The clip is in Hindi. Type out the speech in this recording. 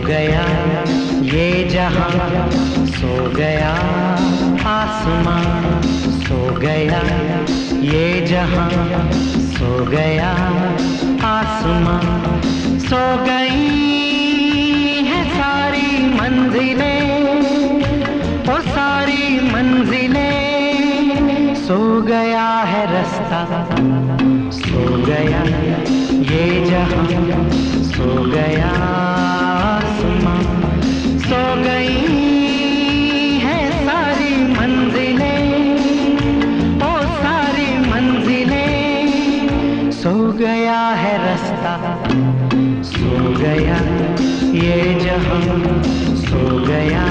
गया ये जहां, सो गया आसमां, सो गया ये जहां, सो गया आसमां, सो गई है सारी मंजिलें, वो सारी मंजिलें, सो गया है रास्ता, सो गया ये जहां, सो गया आसमां, सो गई है सारी मंजिलें, ओ सारी मंजिलें, सो गया है रास्ता, सो गया ये जहां, सो गया